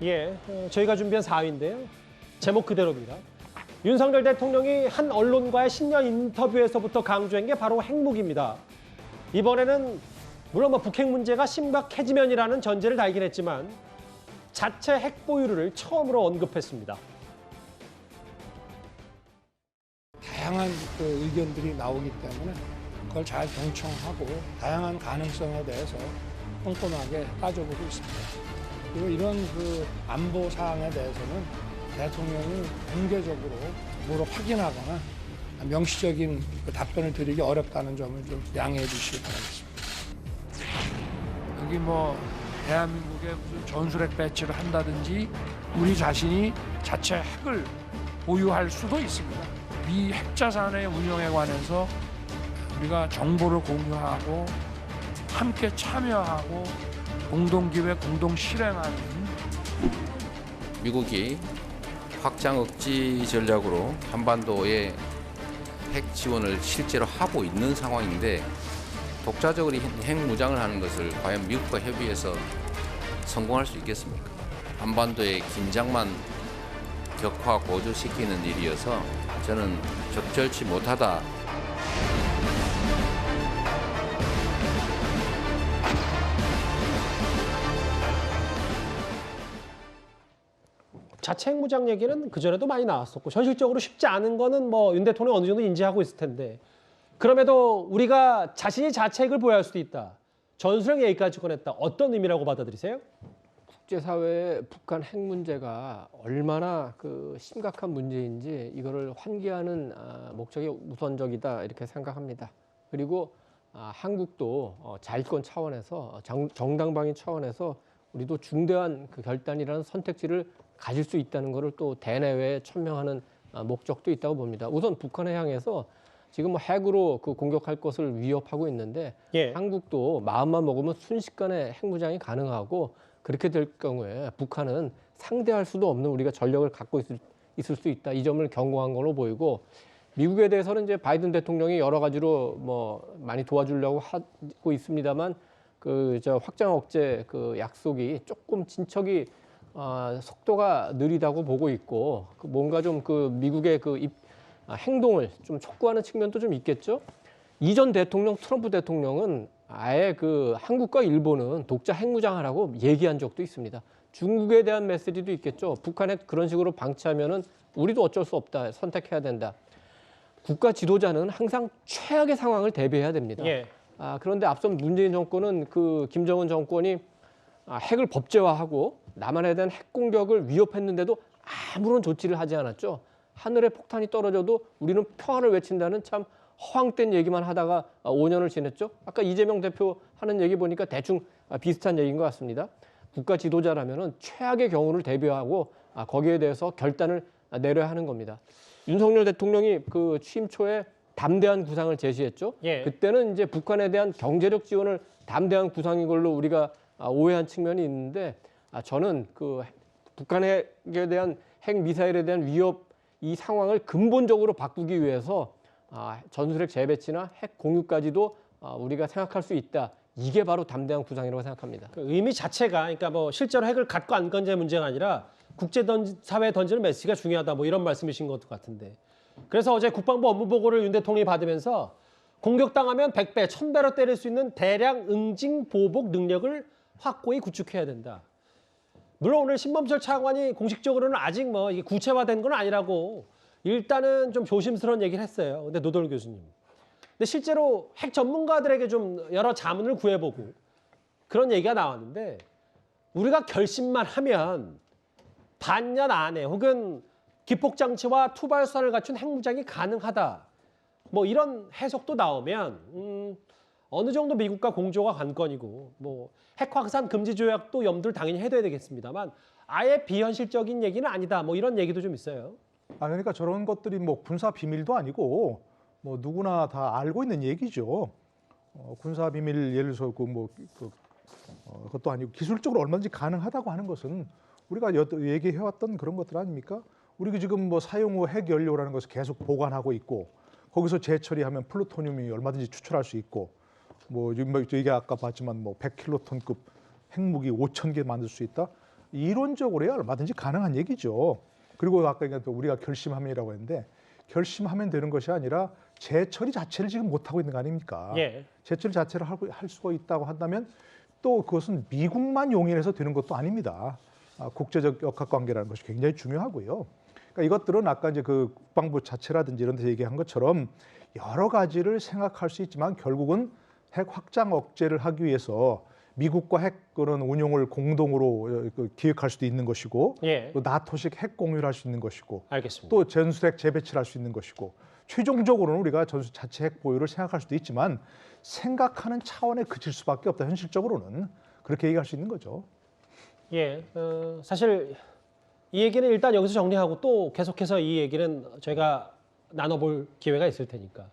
예, 저희가 준비한 4위인데요. 제목 그대로입니다. 윤석열 대통령이 한 언론과의 신년 인터뷰에서부터 강조한 게 바로 핵무기입니다. 이번에는 물론 북핵 문제가 심각해지면이라는 전제를 달긴 했지만 자체 핵 보유를 처음으로 언급했습니다. 다양한 의견들이 나오기 때문에 그걸 잘 경청하고 다양한 가능성에 대해서 꼼꼼하게 따져보고 있습니다. 그리고 이런 안보 사항에 대해서는 대통령이 공개적으로 뭐로 확인하거나 명시적인 답변을 드리기 어렵다는 점을 좀 양해해 주시기 바라겠습니다. 여기 대한민국에 무슨 전술핵 배치를 한다든지 우리 자신이 자체 핵을 보유할 수도 있습니다. 미 핵자산의 운영에 관해서 우리가 정보를 공유하고 함께 참여하고 공동기획, 공동실행하는 미국이 확장 억지 전략으로 한반도에 핵 지원을 실제로 하고 있는 상황인데 독자적으로 핵 무장을 하는 것을 과연 미국과 협의해서 성공할 수 있겠습니까? 한반도의 긴장만 격화 고조시키는 일이어서 저는 적절치 못하다. 자체 핵무장 얘기는 그전에도 많이 나왔었고 현실적으로 쉽지 않은 거는 윤 대통령이 어느 정도 인지하고 있을 텐데 그럼에도 우리가 자신이 자체 핵을 보유할 수도 있다. 전술핵 얘기까지 꺼냈다. 어떤 의미라고 받아들이세요? 국제사회의 북한 핵 문제가 얼마나 심각한 문제인지 이거를 환기하는 목적이 우선적이다 이렇게 생각합니다. 그리고 한국도 자위권 차원에서 정당방위 차원에서 우리도 중대한 결단이라는 선택지를 가질 수 있다는 것을 또 대내외에 천명하는 목적도 있다고 봅니다. 우선 북한을 향해서 지금 핵으로 공격할 것을 위협하고 있는데 예. 한국도 마음만 먹으면 순식간에 핵무장이 가능하고 그렇게 될 경우에 북한은 상대할 수도 없는 우리가 전력을 갖고 있을 수 있다. 이 점을 경고한 걸로 보이고 미국에 대해서는 이제 바이든 대통령이 여러 가지로 많이 도와주려고 하고 있습니다만 확장 억제 약속이 조금 진척이 속도가 느리다고 보고 있고 뭔가 좀 미국의 행동을 좀 촉구하는 측면도 좀 있겠죠. 이전 대통령 트럼프 대통령은 아예 한국과 일본은 독자 핵무장하라고 얘기한 적도 있습니다. 중국에 대한 메시지도 있겠죠. 북한에 그런 식으로 방치하면은 우리도 어쩔 수 없다. 선택해야 된다. 국가 지도자는 항상 최악의 상황을 대비해야 됩니다. 예. 그런데 앞선 문재인 정권은 김정은 정권이 핵을 법제화하고 남한에 대한 핵 공격을 위협했는데도 아무런 조치를 하지 않았죠. 하늘에 폭탄이 떨어져도 우리는 평화를 외친다는 참 허황된 얘기만 하다가 5년을 지냈죠. 아까 이재명 대표 하는 얘기 보니까 대충 비슷한 얘기인 것 같습니다. 국가 지도자라면 최악의 경우를 대비하고 거기에 대해서 결단을 내려야 하는 겁니다. 윤석열 대통령이 취임 초에 담대한 구상을 제시했죠. 예. 그때는 이제 북한에 대한 경제적 지원을 담대한 구상인 걸로 우리가 오해한 측면이 있는데 저는 북한에 대한 핵 미사일에 대한 위협 이 상황을 근본적으로 바꾸기 위해서 전술핵 재배치나 핵 공유까지도 우리가 생각할 수 있다. 이게 바로 담대한 구상이라고 생각합니다. 의미 자체가 그러니까 실제로 핵을 갖고 안 건재 문제가 아니라 국제사회에 던지는 메시지가 중요하다. 이런 말씀이신 것 같은데. 그래서 어제 국방부 업무보고를 윤 대통령이 받으면서 공격당하면 100배, 1000배로 때릴 수 있는 대량 응징 보복 능력을 확고히 구축해야 된다. 물론 오늘 신범철 차관이 공식적으로는 아직 이게 구체화된 건 아니라고 일단은 좀 조심스러운 얘기를 했어요. 근데 노돌 교수님. 근데 실제로 핵 전문가들에게 좀 여러 자문을 구해보고 그런 얘기가 나왔는데 우리가 결심만 하면 반년 안에 혹은 기폭장치와 투발선을 갖춘 핵무장이 가능하다. 이런 해석도 나오면 어느 정도 미국과 공조가 관건이고 핵확산 금지 조약도 염두를 당연히 해둬야 되겠습니다만 아예 비현실적인 얘기는 아니다. 이런 얘기도 좀 있어요. 그러니까 저런 것들이 군사 비밀도 아니고 누구나 다 알고 있는 얘기죠. 군사 비밀 예를 들어서 그것도 아니고 기술적으로 얼마든지 가능하다고 하는 것은 우리가 얘기해왔던 그런 것들 아닙니까? 우리가 지금 사용 후 핵 연료라는 것을 계속 보관하고 있고 거기서 재처리하면 플루토늄이 얼마든지 추출할 수 있고 이게 아까 봤지만 100킬로톤급 핵무기 5,000개 만들 수 있다. 이론적으로야 얼마든지 가능한 얘기죠. 그리고 아까 또 우리가 결심함이라고 했는데 결심하면 되는 것이 아니라 재처리 자체를 지금 못하고 있는 거 아닙니까? 예. 재처리 자체를 할 수가 있다고 한다면 또 그것은 미국만 용인해서 되는 것도 아닙니다. 국제적 역학관계라는 것이 굉장히 중요하고요. 그러니까 이것들은 아까 이제 그 국방부 자체라든지 이런 데 얘기한 것처럼 여러 가지를 생각할 수 있지만 결국은 핵 확장 억제를 하기 위해서 미국과 핵 그런 운용을 공동으로 기획할 수도 있는 것이고 예. 또 나토식 핵 공유를 할 수 있는 것이고 알겠습니다. 또 전술핵 재배치를 할 수 있는 것이고 최종적으로는 우리가 전술 자체 핵 보유를 생각할 수도 있지만 생각하는 차원에 그칠 수밖에 없다. 현실적으로는 그렇게 얘기할 수 있는 거죠. 예. 사실 이 얘기는 일단 여기서 정리하고 또 계속해서 이 얘기는 저희가 나눠볼 기회가 있을 테니까